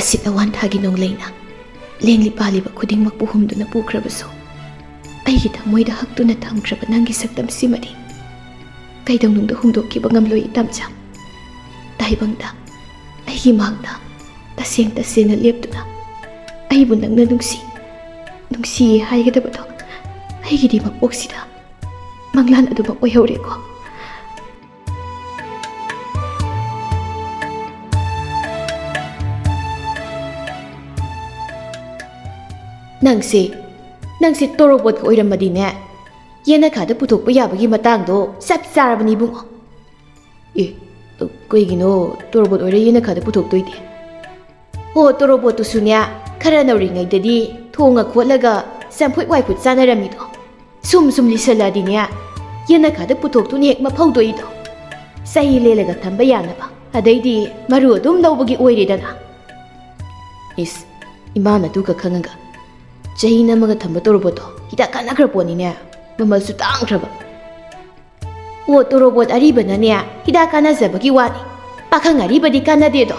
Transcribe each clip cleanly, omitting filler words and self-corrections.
ꯑꯁꯤꯠ ꯑꯋꯥꯟ ꯊꯥꯒꯤ ꯅꯣꯡꯂꯩꯅ ꯂꯦꯡꯂꯤ ꯄꯥꯜꯂꯤꯕ ꯈꯨꯗꯤꯡꯃꯛꯄꯨ ꯍꯨꯝꯗꯨꯅ ꯄꯨꯈ꯭ꯔꯕꯁꯨ ꯑꯩꯒꯤ ꯊꯃꯣꯏꯗ ꯍꯛꯇꯨꯅ ꯊꯝꯈ꯭ꯔꯕ ꯅꯪꯒꯤ ꯁꯛꯇꯝꯁꯤꯃꯗꯤ ꯀꯩꯗꯧꯅꯨꯡꯗ ꯍꯨꯝꯗꯣꯛꯈꯤꯕ ꯉꯝꯂꯣꯏ ꯏꯇꯝꯆꯥ꯫ ꯇꯥꯏꯕꯪꯗ ꯑꯩꯒꯤ ꯃꯥꯡꯗ ꯇꯁꯦꯡ ꯇꯁꯦꯡꯅ ꯂꯦꯞꯇꯨꯅ ꯑꯩꯕꯨ ꯅꯪꯅ ꯅꯨꯡꯁꯤꯌꯦ ꯍꯥꯏꯒꯗꯕꯗꯣ ꯑꯩꯒꯤꯗꯤ ꯃꯄꯣꯛꯁꯤꯗ ꯃꯪꯂꯥꯟ ꯑꯗꯨꯃꯛ ꯑꯣꯏꯍꯧꯔꯦꯀꯣ꯫ ꯅꯪꯁꯦ ꯇꯣꯔꯣꯕꯣꯠꯀ ꯑꯣꯏꯔꯝꯃꯗꯤꯅꯦ ꯌꯦꯅꯈꯥꯗ ꯄꯨꯊꯣꯛꯄ ꯌꯥꯕꯒꯤ ꯃꯇꯥꯡꯗꯣ ꯆꯞ ꯆꯥꯔꯕꯅꯤ ꯏꯕꯨꯡꯉꯣ꯫ ꯀꯩꯒꯤꯅꯣ ꯇꯣꯔꯣꯕꯣꯠ ꯑꯣꯏꯔ ꯌꯦꯅꯈꯥꯗ ꯄꯨꯊꯣꯛꯇꯣꯏꯗꯤ? ꯍꯣ ꯇꯣꯔꯣꯕꯣꯠꯇꯨꯁꯨꯅꯦ ꯈꯔ ꯅꯧꯔꯤꯉꯩꯗꯗꯤ ꯊꯣꯡꯉ ꯈꯣꯠꯂꯒ ꯆꯝꯐꯨꯠ ꯋꯥꯏꯐꯨꯠ ꯆꯥꯅꯔꯝꯃꯤꯗꯣ ꯁꯨꯝ ꯂꯤꯁꯜꯂꯛꯑꯗꯤꯅꯦ ꯌꯦꯅꯈꯥꯗ ꯄꯨꯊꯣꯛꯇꯨꯅ ꯍꯦꯛ ꯃꯐꯧꯗꯣꯏꯗꯣ ꯆꯍꯤ ꯂꯦꯜꯂꯒ ꯊꯝꯕ ꯌꯥꯅꯕ ꯑꯗꯩꯗꯤ ꯃꯔꯨ ꯑꯗꯨꯝ ꯂꯧꯕꯒꯤ ꯑꯣꯏꯔꯦꯗꯅ꯫ ꯏꯁ ꯏꯃꯥꯅ ꯑꯗꯨꯒ ꯈꯪꯉꯒ ꯆꯍꯤ ꯅꯝꯃꯒ ꯊꯝꯕ ꯇꯣꯔꯣꯕꯣꯠꯇꯣ ꯍꯤꯗꯥꯛ ꯀꯥꯟꯅꯈ꯭ꯔ ꯄꯣꯠꯅꯤꯅꯦ, ꯃꯃꯜꯁꯨ ꯇꯥꯡꯈ꯭ꯔꯕ꯫ ꯑꯣ ꯇꯣꯔꯣꯕꯣꯠ ꯑꯔꯤꯕꯅꯅꯦ ꯍꯤꯗꯥꯛ ꯀꯥꯟꯅꯖꯕꯒꯤ ꯋꯥꯅꯤ, ꯄꯥꯈꯪ ꯑꯔꯤꯕꯗꯤ ꯀꯥꯟꯅꯗꯦꯗꯣ꯫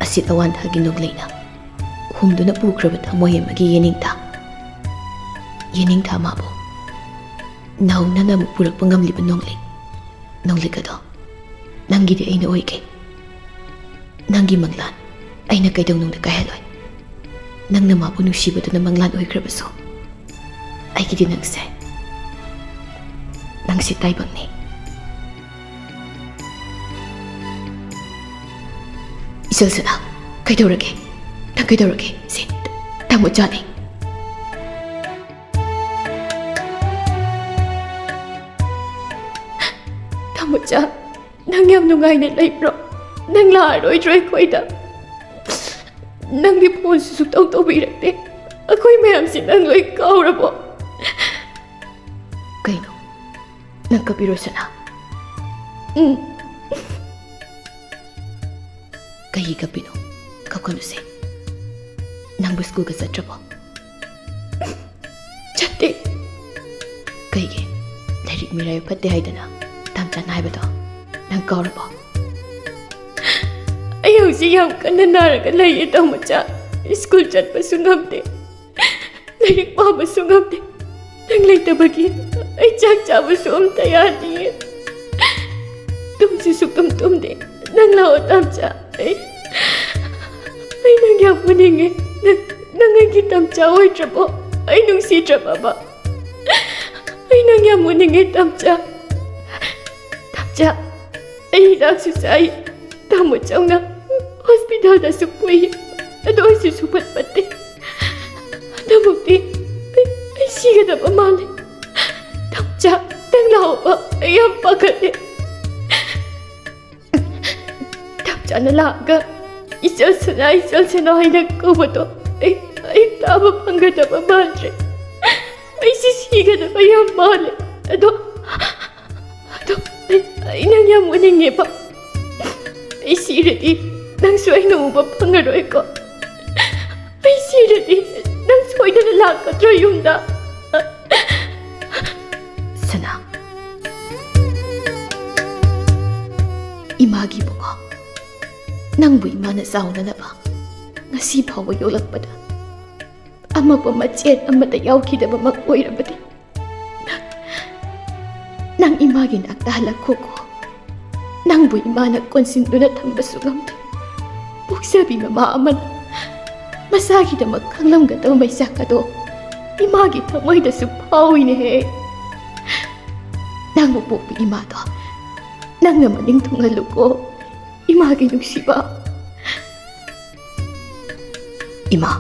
ꯑꯁꯤꯠ ꯑꯋꯥꯟꯊꯥꯒꯤ ꯅꯣꯡꯂꯩꯅ ꯍꯨꯝꯗꯨꯅ ꯄꯨꯈ꯭ꯔꯕ ꯊꯃꯣꯏ ꯑꯃꯒꯤ ꯌꯦꯅꯤꯡꯊꯥ ꯃꯥꯕꯨ ꯅꯧꯅꯅ ꯑꯃꯨꯛ ꯄꯨꯔꯛꯄ ꯉꯝꯂꯤꯕ ꯅꯣꯡꯂꯤꯛ ꯑꯗꯣ ꯅꯪꯒꯤꯗꯤ ꯑꯩꯅ ꯑꯣꯏꯒꯦ꯫ ꯅꯪꯒꯤ ꯃꯪꯂꯥꯟ ꯑꯩꯅ ꯀꯩꯗꯧꯅꯨꯡꯗ ꯀꯥꯏꯍꯜꯂꯣꯏ꯫ ꯅꯪꯅ ꯃꯥꯕꯨ ꯅꯨꯡꯁꯤꯕꯗꯨꯅ ꯃꯪꯂꯥꯟ ꯑꯣꯏꯈ꯭ꯔꯕꯁꯨ ꯑꯩꯒꯤꯗꯤ ꯅꯪꯁꯦ ꯇꯥꯏꯕꯪꯅꯤ꯫ ꯏꯆꯜꯁꯅꯥ ꯀꯩꯗꯧꯔꯒꯦ? ꯅꯪ ꯀꯩꯗꯧꯔꯒꯦ? ꯁꯤ ꯇꯥꯃꯣꯆꯥꯅꯤ꯫ ꯇꯥꯃꯣꯆꯥ ꯅꯪ ꯌꯥꯝ ꯅꯨꯡꯉꯥꯏꯅ ꯂꯩꯕ꯭ꯔꯣ? ꯅꯪ ꯂꯥꯛꯑꯔꯣꯏꯗ꯭ꯔꯣ ꯑꯩꯈꯣꯏꯗ? ꯅꯪꯒꯤ ꯐꯣꯟꯁꯨ ꯁꯨꯛꯇꯧ ꯇꯧꯕꯤꯔꯛꯇꯦ꯫ ꯑꯩꯈꯣꯏ ꯃꯌꯥꯝꯁꯤ ꯅꯪ ꯂꯣꯏ ꯀꯥꯎꯔꯕꯣ? ꯀꯩꯅꯣ ꯅꯪ ꯀꯞꯄꯤꯔꯣ ꯁꯅꯥ? ꯀꯩꯒꯤ ꯀꯞꯄꯤꯅꯣ? ꯀꯞꯀꯅꯨꯁꯦ꯫ ꯅꯪꯕꯨ ꯁ꯭ꯀꯨꯜꯒ ꯆꯠꯇ꯭ꯔꯕꯣ? ꯆꯠꯇꯦ꯫ ꯀꯩꯒꯤ? ꯂꯥꯏꯔꯤꯛ ꯃꯤꯔꯥꯏꯕ ꯐꯠꯇꯦ ꯍꯥꯏꯗꯅ ꯇꯥꯝꯆꯥꯅ ꯍꯥꯏꯕꯗꯣ ꯅꯪ ꯀꯥꯎꯔꯕꯣ? ꯑꯩ ꯍꯧꯖꯤꯛ ꯌꯥꯝ ꯀꯟꯅ ꯅꯥꯔꯒ ꯂꯩꯌꯦ ꯇꯥꯃꯣꯆꯥ꯫ ꯁ꯭ꯀꯨꯜ ꯆꯠꯄꯁꯨ ꯉꯝꯗꯦ, ꯂꯥꯏꯔꯤꯛ ꯄꯥꯕꯁꯨ ꯉꯝꯗꯦ꯫ ꯅꯪ ꯂꯩꯇꯕꯒꯤ ꯑꯩ ꯆꯥꯛ ꯆꯥꯕꯁꯨ ꯑꯝꯇ ꯌꯥꯗꯤꯌꯦ, ꯇꯨꯝꯁꯨ ꯁꯨꯛꯇꯨꯝ ꯇꯨꯝꯗꯦ꯫ ꯅꯪ ꯂꯥꯛꯑꯣ ꯇꯥꯝꯆꯥ, ꯑꯩ ꯅꯪ ꯌꯥꯝ ꯎꯅꯤꯡꯉꯦ꯫ ꯅꯪ ꯑꯩꯒꯤ ꯇꯥꯝꯆꯥ ꯑꯣꯏꯗ꯭ꯔꯕꯣ? ꯑꯩ ꯅꯨꯡꯁꯤꯗ꯭ꯔꯕꯕ? ꯑꯩ ꯅꯪ ꯌꯥꯝ ꯎꯅꯤꯡꯉꯦ ꯇꯥꯝꯆꯥ꯫ ꯇꯥꯝꯆꯥ ꯑꯩ ꯍꯤꯗꯥꯛꯁꯨ ꯆꯥꯏ, ꯇꯥꯃꯣꯆꯥꯅ ꯍꯣꯁꯄꯤꯇꯥꯜꯗꯁꯨ ꯄꯨꯏ, ꯑꯗꯣ ꯑꯩꯁꯨ ꯁꯨꯡꯐꯠ ꯐꯠꯇꯦ꯫ ꯑꯗꯨꯃꯛꯇꯤ ꯑꯩ ꯁꯤꯒꯗꯕ ꯃꯥꯜꯂꯦ꯫ ꯇꯥꯝꯆꯥ ꯅꯪ ꯂꯥꯛꯑꯣꯕ, ꯑꯩ ꯌꯥꯝ ꯄꯥꯈꯠꯂꯦ꯫ ꯇꯥꯝꯆꯥꯅ ꯂꯥꯛꯑꯒ ꯏꯆꯜꯁꯅꯥ ꯍꯥꯏꯅ ꯀꯧꯕꯗꯣ ꯑꯩ ꯇꯥꯕ ꯐꯪꯒꯗꯕ ꯃꯥꯟꯗ꯭ꯔꯦ꯫ ꯑꯩꯁꯤ ꯁꯤꯒꯗꯕ ꯌꯥꯝ ꯃꯥꯜꯂꯦ꯫ ꯑꯗꯣ ꯑꯩ ꯅꯪ ꯌꯥꯝ ꯎꯅꯤꯡꯉꯦꯕ꯫ ꯑꯩ ꯁꯤꯔꯗꯤ ꯅꯪꯁꯨ ꯑꯩꯅ ꯎꯕ ꯐꯪꯉꯔꯣꯏꯀꯣ? ꯑꯩ ꯁꯤꯔꯗꯤ ꯅꯪ ꯁꯣꯏꯗꯅ ꯂꯥꯛꯀꯗ꯭ꯔꯣ ꯌꯨꯝꯗ? ꯁꯅꯥ ꯏꯃꯥꯒꯤ ꯏꯕꯨꯡꯉꯣ, ꯅꯪꯕꯨ ꯏꯃꯥꯅ ꯆꯥꯎꯅꯅꯕ ꯉꯁꯤ ꯐꯥꯎꯕ ꯌꯣꯛꯂꯛꯄꯗ ꯑꯃꯛꯄ ꯃꯆꯦꯠ ꯑꯃꯠꯇ ꯌꯥꯎꯈꯤꯗꯕꯃꯛ ꯑꯣꯏꯔꯕꯗꯤ ꯅꯪ ꯏꯃꯥꯒꯤ ꯅꯥꯛꯇ ꯍꯜꯂꯛꯈꯣꯀꯣ꯫ ꯅꯪꯕꯨ ꯏꯃꯥꯅ ꯀꯣꯟꯁꯤꯟꯗꯨꯅ ꯊꯝꯕꯁꯨ ꯉꯝꯗꯦ꯫ ꯄꯣꯛꯆꯕꯤ ꯃꯃꯥ ꯑꯃꯅ ꯃꯁꯥꯒꯤꯗꯃꯛ ꯈꯪꯂꯝꯒꯗꯕ ꯃꯩꯆꯥꯛ ꯑꯗꯣ ꯏꯃꯥꯒꯤ ꯊꯃꯣꯏꯗꯁꯨ ꯐꯥꯎꯏꯅꯦꯍꯦ꯫ ꯅꯪꯕꯨ ꯄꯣꯛꯄꯤ ꯏꯃꯥꯗꯣ ꯅꯪꯅ ꯃꯅꯤꯡ ꯊꯨꯡꯍꯜꯂꯨꯀꯣ ꯏꯃꯥꯒꯤ ꯅꯨꯡꯁꯤꯕ꯫ ꯏꯃꯥ